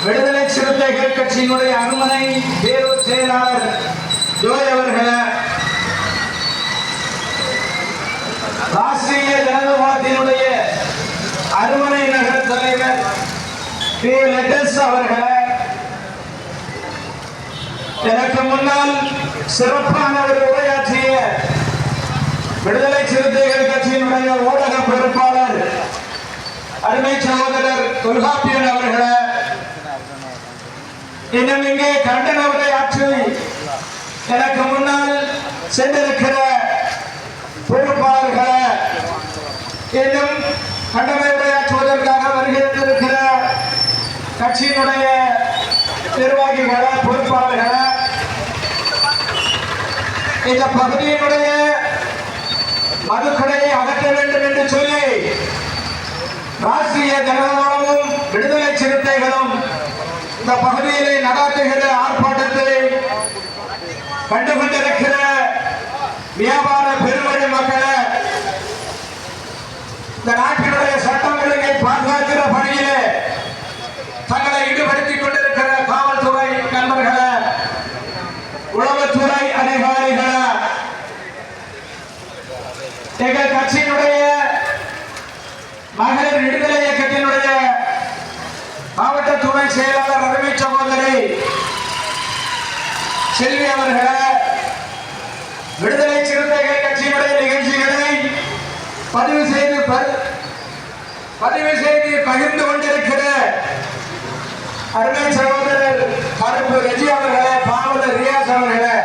விடுதலை சிறுத்தைகள் கட்சியினுடைய அனுமனை தேர்வு செயலாளர் ஜோய் அவர்கள், ராஷ்டிரிய ஜனதாதளத்தினுடைய அருமனை நகர தலைவர் பி. லெட்டஸ் அவர்கள், எனக்கு முன்னால் சிறப்பான ஒரு உரையாற்றிய விடுதலை சிறுத்தைகள் கட்சியினுடைய ஊடக பொறுப்பாளர் அருமை சகோதரர் தொல்காப்பியன் அவர்கள், இன்னும் இங்கே கண்டன உரையாற்றி எனக்கு முன்னால் சென்றிருக்கிற பொறுப்பாளர்களை, இன்னும் கண்டன உரையாற்றுவதற்காக வருகின்ற கட்சியினுடைய நிர்வாகிகளை, பொறுப்பாளர்களை, இந்த பகுதியினுடைய மதுக்கடையை அகற்ற வேண்டும் என்று சொல்லி ராஷ்டிரிய ஜனதாதளமும் விடுதலை சிறுத்தைகளும் இந்த பகுதியிலே நடாத்துகிற ஆர்ப்பாட்டத்தை கண்டுகொண்டிருக்கிற வியாபார பெருமழை மக்களை, இந்த நாட்டினுடைய சட்டம் ஒழுங்கை பாதுகாக்கிற பணியிலே தங்களை ஈடுபடுத்திக் கொண்டிருக்கிற காவல்துறை நண்பர்களை, உளவுத்துறை அதிகாரிகளை, எங்கள் கட்சியினுடைய மகளிர் விடுதலை இயக்கத்தினுடைய மாவட்ட துணை செயலாளர் அருமை சகோதரி செல்வி அவர்கள், விடுதலை சிறுத்தைகள் கட்சியினுடைய நிகழ்ச்சிகளை பதிவு செய்து பகிர்ந்து கொண்டிருக்கிற அருமை சகோதரர் கருப்பு ரஜி அவர்களே, பாவலர் ரியாஸ் அவர்களே,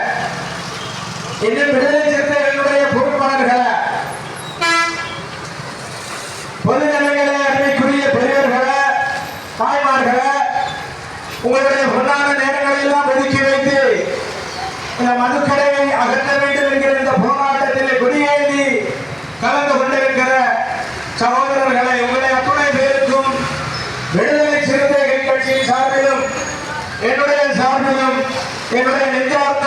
இன்னும் விடுதலை சிறுத்தைகளுடைய பொறுப்பாளர்களே, பொதுஜனங்களே, அருமைக்குரிய பெரியவர்களே, தாய்மார்களே, உங்களுடைய பொன்னான நேரங்களை எல்லாம் ஒதுக்கி வைத்து இந்த மதுக்கடையை அகற்ற வேண்டும் என்கிற இந்த போராட்டத்திலே கொடியேந்தி கலந்து கொண்டிருக்கிற சகோதரர்களை, உங்களை அத்துணை பேருக்கும் விடுதலை சிறுத்தைகள் கட்சியின் சார்பிலும் என்னுடைய சார்பிலும் என்னுடைய நெஞ்சார்ந்த